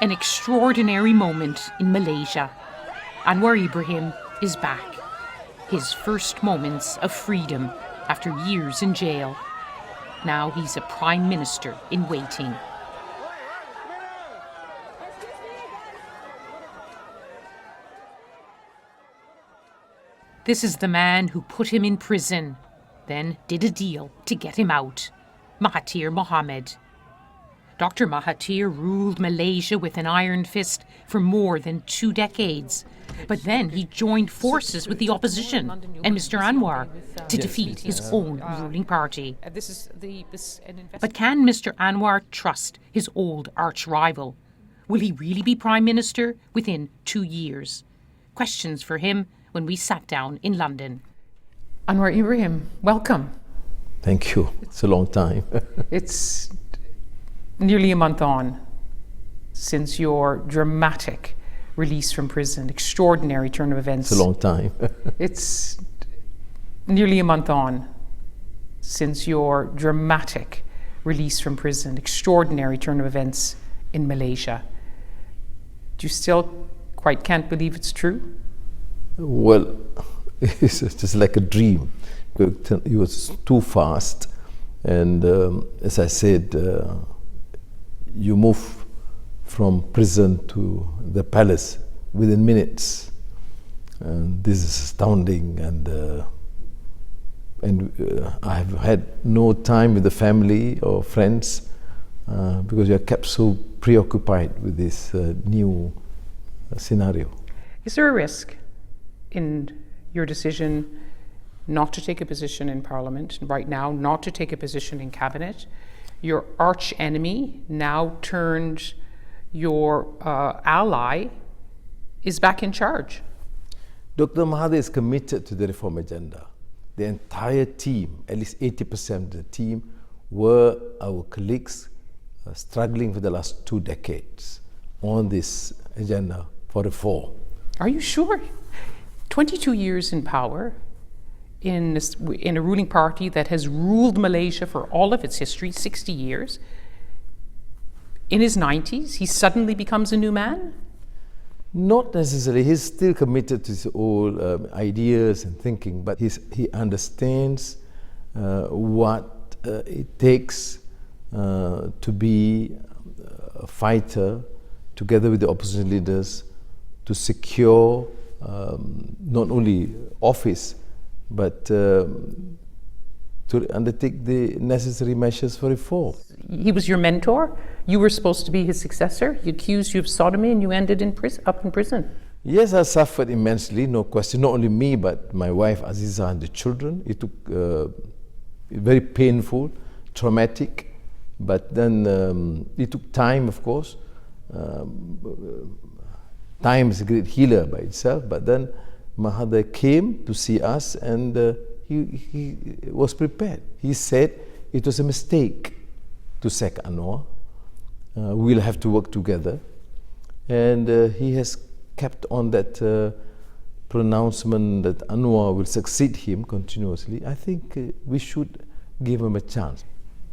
An extraordinary moment in Malaysia. Anwar Ibrahim is back. His first moments of freedom after years in jail. Now he's a prime minister in waiting. This is the man who put him in prison, then did a deal to get him out. Mahathir Mohamad. Dr. Mahathir ruled Malaysia with an iron fist for more than 2 decades. But then he joined forces with the opposition and Mr Anwar to defeat his own ruling party. But can Mr Anwar trust his old arch-rival? Will he really be Prime Minister within 2 years? Questions for him when we sat down in London. Anwar Ibrahim, welcome. Thank you. It's a long time. It's nearly a month on since your dramatic release from prison, extraordinary turn of events. It's a long time. It's nearly a month on since your dramatic release from prison, extraordinary turn of events in Malaysia. Do you still quite can't believe it's true? Well, it's just like a dream. It was too fast, and as I said, you move from prison to the palace within minutes, and this is astounding. And I have had no time with the family or friends because you are kept so preoccupied with this new scenario. Is there a risk in your decision not to take a position in Parliament right now, not to take a position in Cabinet? Your arch enemy, now turned your ally, is back in charge. Dr. Mahathir is committed to the reform agenda. The entire team, at least 80% of the team, were our colleagues struggling for the last 2 decades on this agenda for reform. Are you sure? 22 years in power, in a ruling party that has ruled Malaysia for all of its history, 60 years. In his 90s, he suddenly becomes a new man? Not necessarily. He's still committed to his old ideas and thinking, but he understands what it takes to be a fighter together with the opposition leaders to secure not only office, but to undertake the necessary measures for reform. He was your mentor. You were supposed to be his successor. He accused you of sodomy and you ended up in prison. Yes, I suffered immensely, no question. Not only me, but my wife Aziza and the children. It took very painful, traumatic, but then it took time, of course. Time is a great healer by itself, but then Mahathir came to see us and he was prepared. He said it was a mistake to sack Anwar. We'll have to work together. And he has kept on that pronouncement that Anwar will succeed him continuously. I think we should give him a chance.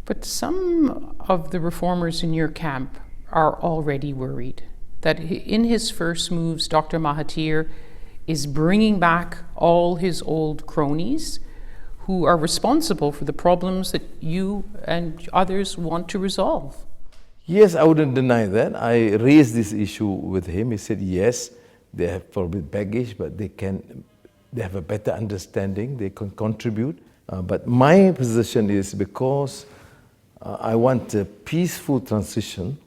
But some of the reformers in your camp are already worried that in his first moves, Dr. Mahathir is bringing back all his old cronies who are responsible for the problems that you and others want to resolve. Yes, I wouldn't deny that. I raised this issue with him. He said, yes, they have probably baggage, but they have a better understanding, they can contribute. But my position is because I want a peaceful transition,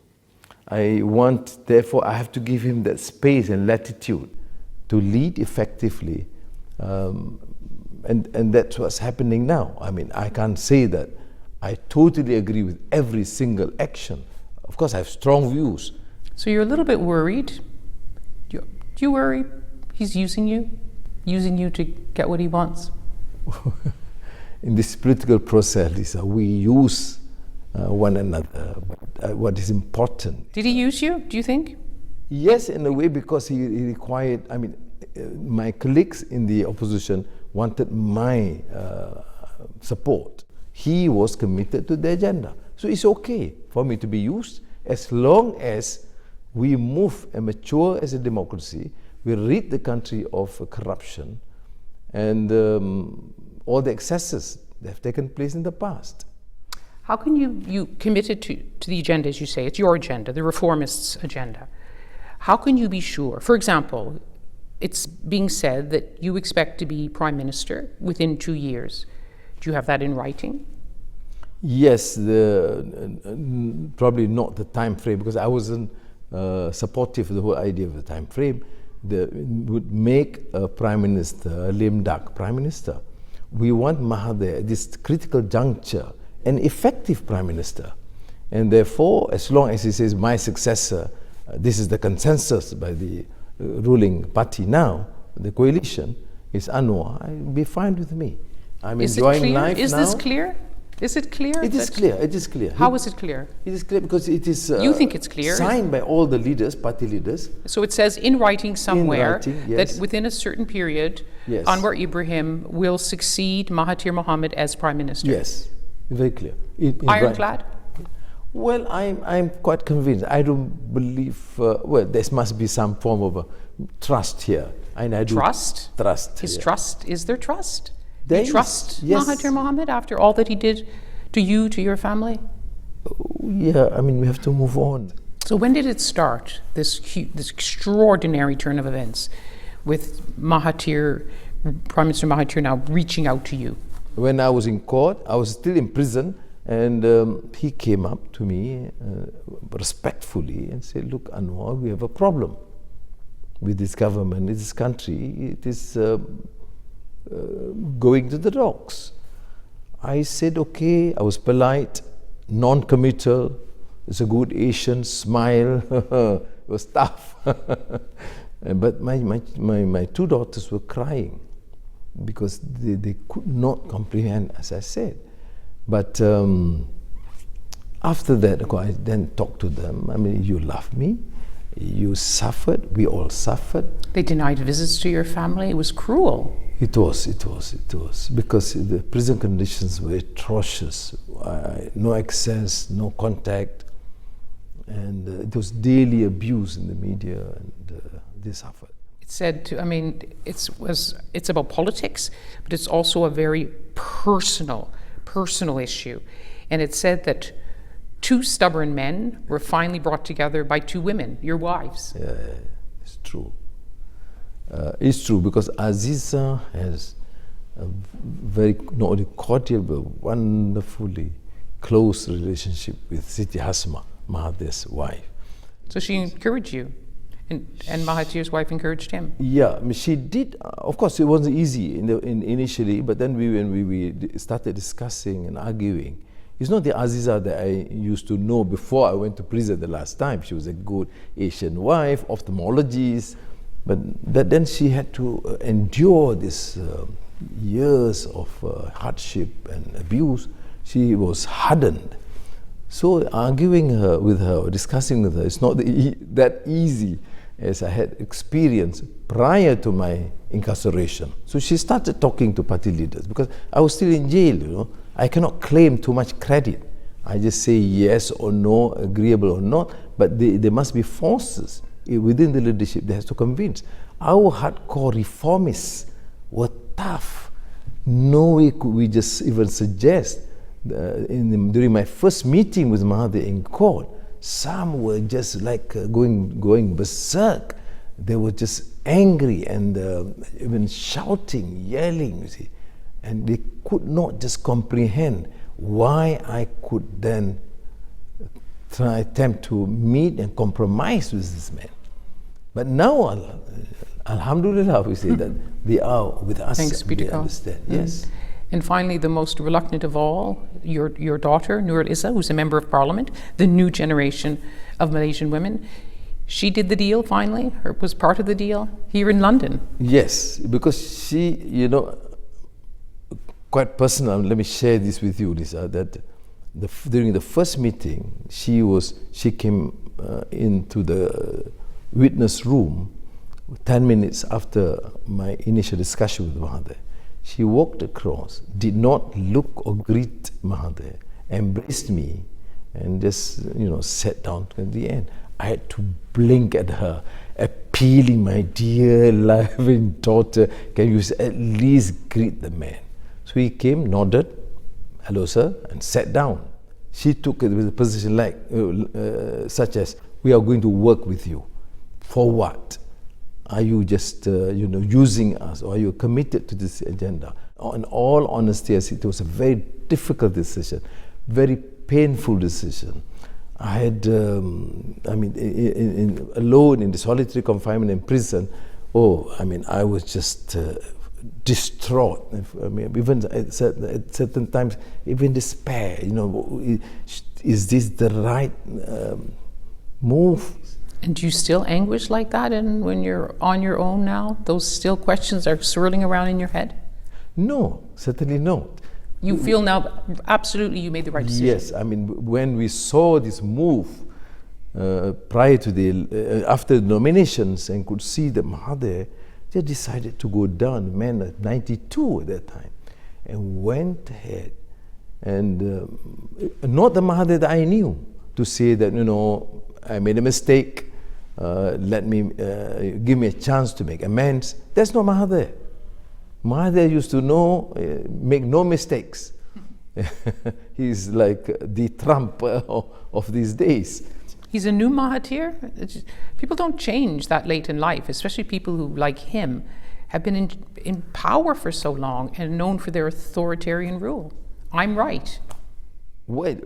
therefore I have to give him that space and latitude to lead effectively. And that's what's happening now. I mean, I can't say that I totally agree with every single action. Of course, I have strong views. So you're a little bit worried. Do you worry he's using you to get what he wants? In this political process, Lisa, we use one another. What is important. Did he use you, do you think? Yes, in a way, because he required, my colleagues in the opposition wanted my support. He was committed to the agenda. So it's okay for me to be used as long as we move and mature as a democracy, we rid the country of corruption and all the excesses that have taken place in the past. How can you committed to the agenda, as you say, it's your agenda, the reformists' agenda. How can you be sure? For example, it's being said that you expect to be Prime Minister within 2 years. Do you have that in writing? Yes, probably not the time frame, because I wasn't supportive of the whole idea of the time frame. Would make a Prime Minister, a lame duck Prime Minister. We want Mahathir at this critical juncture, an effective Prime Minister. And therefore, as long as he says, my successor, this is the consensus by the ruling party now, the coalition, is Anwar, it'll be fine with me. I'm enjoying life now. Is this clear? Is it clear? It is clear. It is clear. How is it clear? It is clear because it is. You think it's clear? Signed by all the leaders, party leaders. So it says in writing somewhere yes. that within a certain period, yes. Anwar Ibrahim will succeed Mahathir Mohamad as Prime Minister. Yes, very clear. Ironclad? Well, I'm quite convinced. I don't believe. Well, there must be some form of trust here. And I do trust. Trust. Is yeah. trust? Is there trust? There you trust yes. Mahathir Mohamad after all that he did to you, to your family? Yeah, I mean, we have to move on. So when did it start, this extraordinary turn of events with Mahathir, Prime Minister Mahathir now reaching out to you? When I was in court, I was still in prison, and he came up to me respectfully and said, look, Anwar, we have a problem with this government, this country. It is going to the dogs. I said, okay. I was polite, non-committal. It's a good Asian smile. It was tough. But my two daughters were crying because they could not comprehend, as I said. But after that, I then talked to them. I mean, you love me. You suffered. We all suffered. They denied visits to your family. It was cruel. It was, because the prison conditions were atrocious. No access, no contact, and it was daily abuse in the media, and they suffered. It said, it's about politics, but it's also a very personal issue. And it said that 2 stubborn men were finally brought together by 2 women, your wives. Yeah, it's true. It's true, because Aziza has a very, not only cordial, but wonderfully close relationship with Siti Hasma, Mahathir's wife. So she encouraged you, and Mahathir's wife encouraged him? Yeah, I mean, she did. Of course, it wasn't easy initially, but then when we started discussing and arguing, it's not the Aziza that I used to know before I went to prison the last time. She was a good Asian wife, ophthalmologist, but then she had to endure this years of hardship and abuse. She was hardened. So arguing with her, discussing with her, it's not that easy as I had experienced prior to my incarceration. So she started talking to party leaders because I was still in jail, you know. I cannot claim too much credit. I just say yes or no, agreeable or not, but there must be forces within the leadership that has to convince. Our hardcore reformists were tough. No way could we just even suggest. During my first meeting with Mahathir in court, some were just like going berserk. They were just angry and even shouting, yelling, you see. And they could not just comprehend why I could then attempt to meet and compromise with this man. But now, Alhamdulillah, we say that they are with us. Thanks be to God. Understand. Yes. And finally, the most reluctant of all, your daughter, Nur Issa, who's a member of parliament, the new generation of Malaysian women. She did the deal finally, or was part of the deal here in London. Yes, because she, quite personal, let me share this with you, Lisa, that during the first meeting, she came into the witness room 10 minutes after my initial discussion with Mahathir. She walked across, did not look or greet Mahathir, embraced me, and just sat down at the end. I had to blink at her, appealing, my dear, loving daughter, can you at least greet the man? So he came, nodded, hello sir, and sat down. She took it with a position like, such as, we are going to work with you. For what? Are you just using us, or are you committed to this agenda? In all honesty, it was a very difficult decision, very painful decision. I had, alone in the solitary confinement in prison, I was just distraught. Even at certain times, even despair. Is this the right move? And do you still anguish like that, and when you're on your own now, those still questions are swirling around in your head? No, certainly not. You feel now absolutely you made the right decision? Yes, when we saw this move prior to after the nominations and could see that Mahathir, they decided to go down, the man at 92 at that time, and went ahead. And not the Mahathir that I knew, to say that, I made a mistake, give me a chance to make amends. That's not Mahathir. Mahathir used to make no mistakes. He's like the Trump of these days. He's a new Mahathir. People don't change that late in life, especially people who, like him, have been in power for so long and known for their authoritarian rule. I'm right. Well,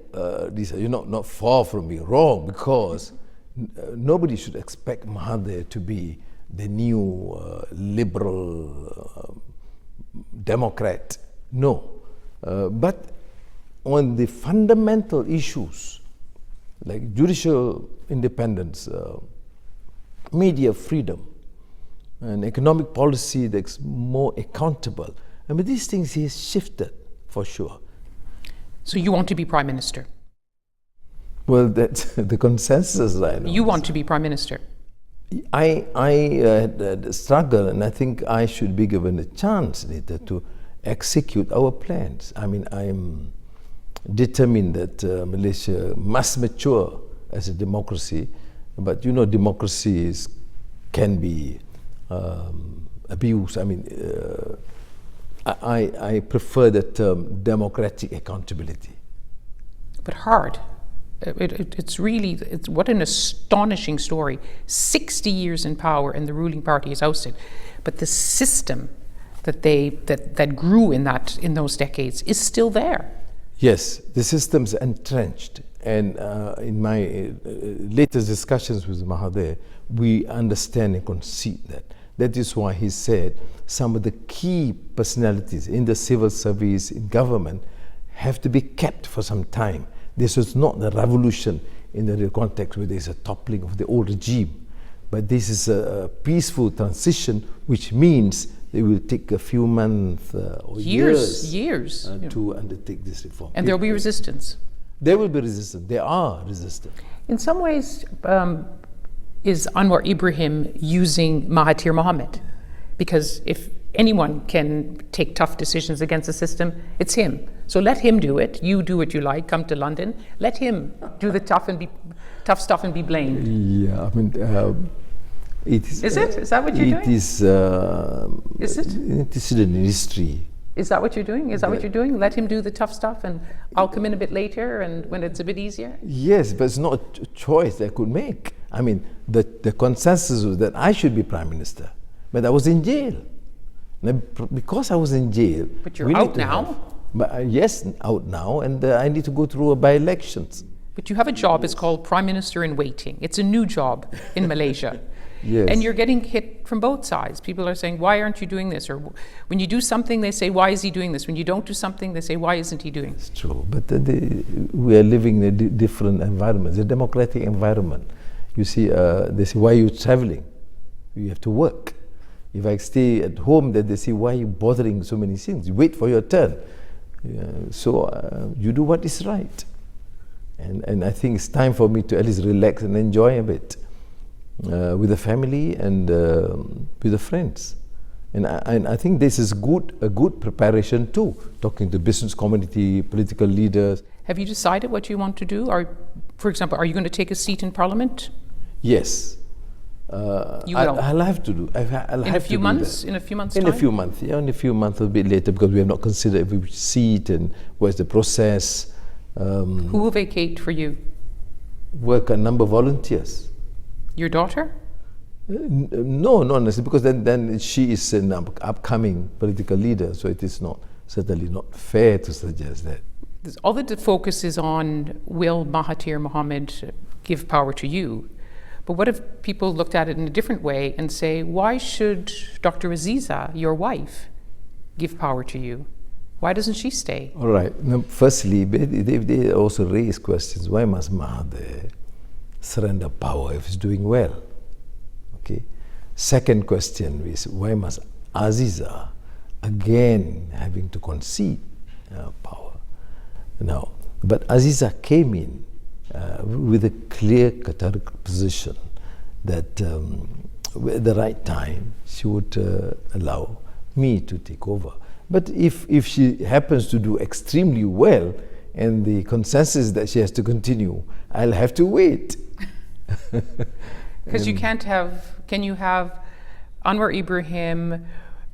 Lisa, you're not far from being wrong, because nobody should expect Mahathir to be the new liberal Democrat. No. But on the fundamental issues, like judicial independence, media freedom, and economic policy that's more accountable, these things he has shifted for sure. So you want to be Prime Minister? Well, that's the consensus right now. You want to be Prime Minister? I had a struggle, and I think I should be given a chance later to execute our plans. I'm determined that Malaysia must mature as a democracy, but democracies can be abused. I prefer the term democratic accountability. But hard. It's what an astonishing story. 60 years in power and the ruling party is ousted. But the system that grew in those decades is still there. Yes, the system's entrenched. And in my latest discussions with Mahathir, we understand and concede that. That is why he said some of the key personalities in the civil service, in government, have to be kept for some time. This was not the revolution in the real context where there's a toppling of the old regime, but this is a peaceful transition, which means it will take a few months or years to undertake this reform. And there will be resistance. There will be resistance. They are resistant. In some ways, is Anwar Ibrahim using Mahathir Mohamad? Because if anyone can take tough decisions against the system, it's him. So let him do it. You do what you like. Come to London. Let him do the tough stuff and be blamed. Yeah, it is. Is it? Is that what you're doing? Is it? It is in history. Is that what you're doing? Is that what you're doing? Let him do the tough stuff, and I'll come in a bit later, and when it's a bit easier. Yes, but it's not a choice I could make. The consensus was that I should be Prime Minister, but I was in jail. Now, because I was in jail. But you're out now. Yes, out now, and I need to go through by-elections. But you have a job. It's called Prime Minister in Waiting. It's a new job in Malaysia. Yes. And you're getting hit from both sides. People are saying, why aren't you doing this? Or when you do something, they say, why is he doing this? When you don't do something, they say, why isn't he doing this? It's true, but we are living in a different environment. It's a democratic environment. You see, they say, why are you traveling? You have to work. If I stay at home, then they say, why are you bothering so many things? You wait for your turn. So you do what is right. And I think it's time for me to at least relax and enjoy a bit. With the family and with the friends. And I think this is a good preparation too, talking to business community, political leaders. Have you decided what you want to do? For example, are you going to take a seat in Parliament? Yes. You will. I'll have to do. I'll In have a few to months? Do that. In a few months' In time? a few months, yeah, in a few months, a bit later, because we have not considered if we see it and where's the process. Who will vacate for you? Work a number of volunteers. Your daughter? No, not necessarily, because then she is an upcoming political leader, so it is certainly not fair to suggest that. All the focus is on, will Mahathir Mohamad give power to you? But what if people looked at it in a different way and say, why should Dr. Aziza, your wife, give power to you? Why doesn't she stay? All right. Now, firstly, they also raise questions. Why must Mahathir surrender power if he's doing well? Okay. Second question is, why must Aziza again having to concede power? Now, but Aziza came in with a clear categorical position that at the right time she would allow me to take over. But if she happens to do extremely well and the consensus that she has to continue, I'll have to wait. Because can you have Anwar Ibrahim,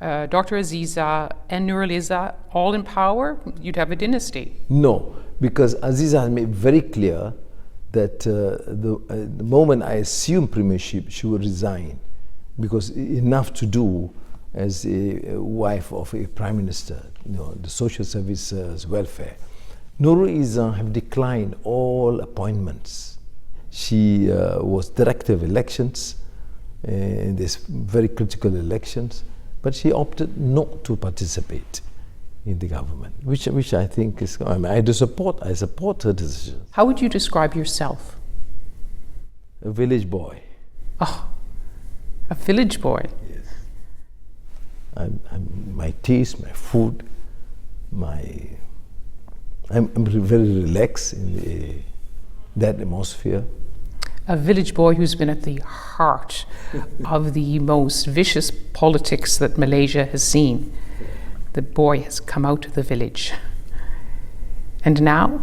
Dr. Aziza and Nur Lyse all in power? You'd have a dynasty. No, because Aziza has made very clear that the moment I assume premiership, she will resign, because enough to do as a wife of a prime minister, the social services, welfare. Nur Lyse have declined all appointments. She was director of elections in these very critical elections, but she opted not to participate in the government, which I think is, I support her decision. How would you describe yourself? A village boy. Oh, a village boy. Yes. My taste, my food, I'm very relaxed in that atmosphere. A village boy who's been at the heart of the most vicious politics that Malaysia has seen. The boy has come out of the village. And now,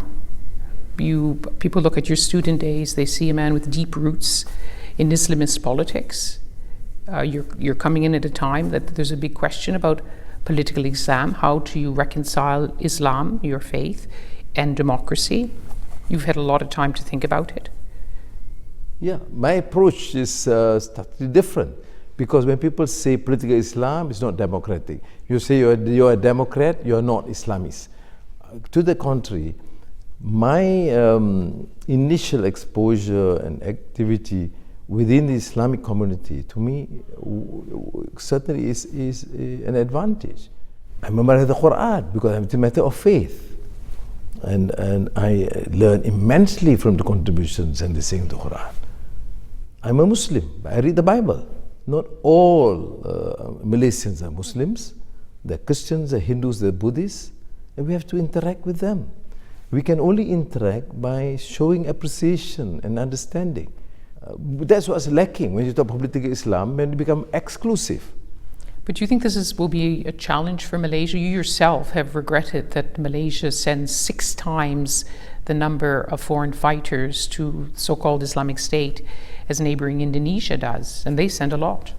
people look at your student days, they see a man with deep roots in Islamist politics. You're coming in at a time that there's a big question about political Islam. How do you reconcile Islam, your faith, and democracy? You've had a lot of time to think about it. Yeah, my approach is slightly different, because when people say political Islam is not democratic, you say you're a Democrat, you're not Islamist. To the contrary, my initial exposure and activity within the Islamic community, to me, certainly is an advantage. I memorize the Quran because it's a matter of faith. And I learn immensely from the contributions and the saying of the Quran. I'm a Muslim. I read the Bible. Not all Malaysians are Muslims. They're Christians, they're Hindus, they're Buddhists, and we have to interact with them. We can only interact by showing appreciation and understanding. That's what's lacking when you talk political Islam, when it becomes exclusive. But do you think will be a challenge for Malaysia? You yourself have regretted that Malaysia sends 6 times the number of foreign fighters to so-called Islamic State as neighboring Indonesia does, and they send a lot.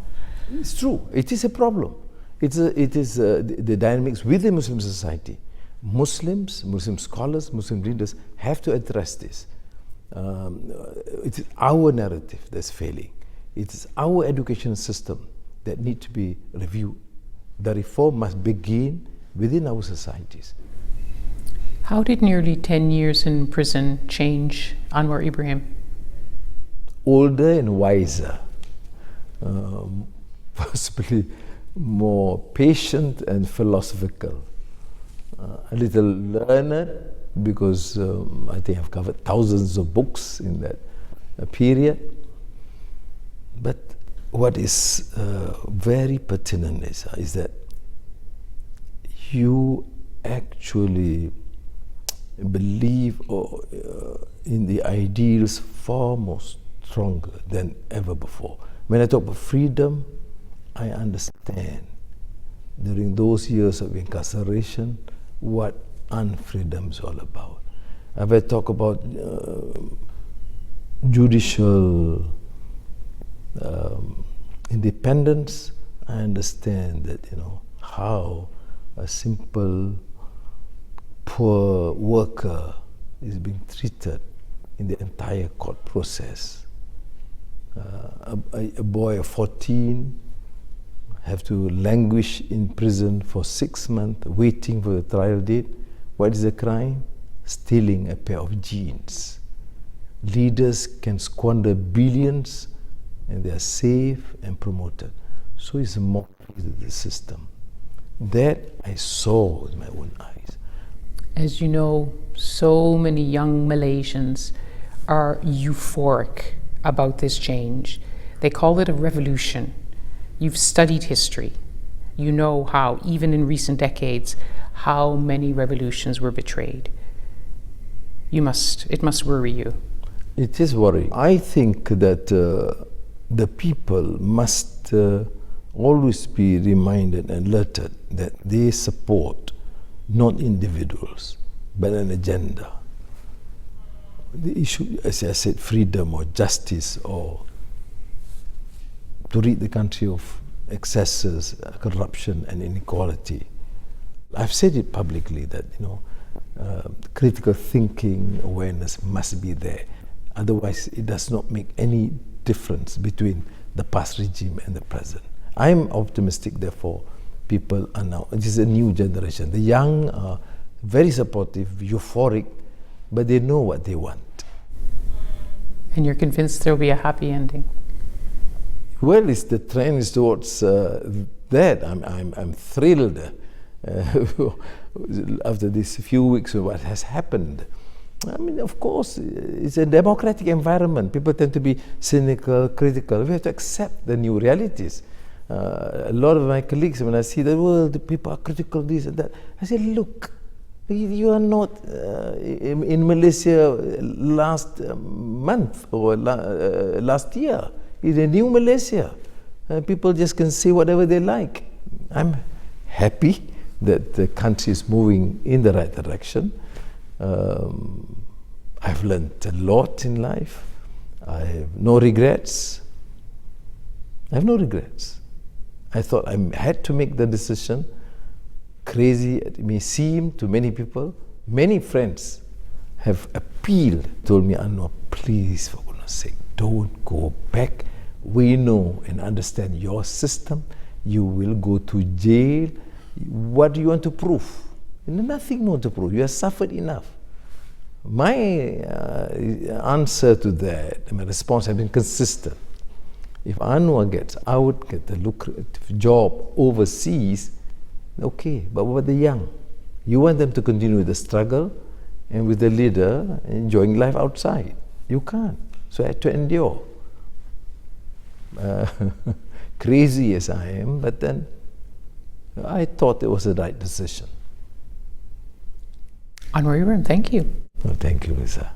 It's true. It is a problem. It is the dynamics within Muslim society. Muslims, Muslim scholars, Muslim leaders have to address this. It is our narrative that's failing. It is our education system that need to be reviewed. The reform must begin within our societies. How did nearly 10 years in prison change Anwar Ibrahim? Older and wiser, possibly more patient and philosophical, a little learned, because I think I've covered thousands of books in that period. But what is very pertinent is that you actually believe in the ideals far more stronger than ever before. When I talk about freedom, I understand during those years of incarceration what unfreedom is all about. If I talk about judicial independence, I understand that, how a simple poor worker is being treated in the entire court process. A boy of 14 have to languish in prison for 6 months waiting for the trial date. What is the crime? Stealing a pair of jeans. Leaders can squander billions and they are safe and promoted. So it's a mockery to the system. That I saw with my own eyes. As you know, so many young Malaysians are euphoric about this change. They call it a revolution. You've studied history. You know how, even in recent decades, how many revolutions were betrayed. It must worry you. It is worrying. I think that the people must always be reminded and alerted that they support not individuals, but an agenda. The issue, as I said, freedom or justice, or to rid the country of excesses, corruption and inequality. I've said it publicly that, critical thinking, awareness must be there. Otherwise, it does not make any difference between the past regime and the present. I'm optimistic, therefore, people are now, it is a new generation. The young are very supportive, euphoric, but they know what they want. And you're convinced there'll be a happy ending? Well, the trend is towards that. I'm thrilled after these few weeks of what has happened. I mean, of course, it's a democratic environment. People tend to be cynical, critical. We have to accept the new realities. A lot of my colleagues, when I see the world, the people are critical, this and that, I say, look, you are not in Malaysia last month or last year. It's a new Malaysia. People just can say whatever they like. I'm happy that the country is moving in the right direction. I've learned a lot in life. I have no regrets. I thought I had to make the decision. Crazy it may seem to many people. Many friends have appealed, told me, Anwar, please, for goodness sake, don't go back. We know and understand your system. You will go to jail. What do you want to prove? Nothing more to prove. You have suffered enough. My answer to that, my response has been consistent. If Anwar gets out, get a lucrative job overseas, okay, but what about the young? You want them to continue the struggle and with the leader enjoying life outside. You can't. So I had to endure. Crazy as I am, but then I thought it was the right decision. Anwar Ibrahim, thank you. Well, thank you, Lisa.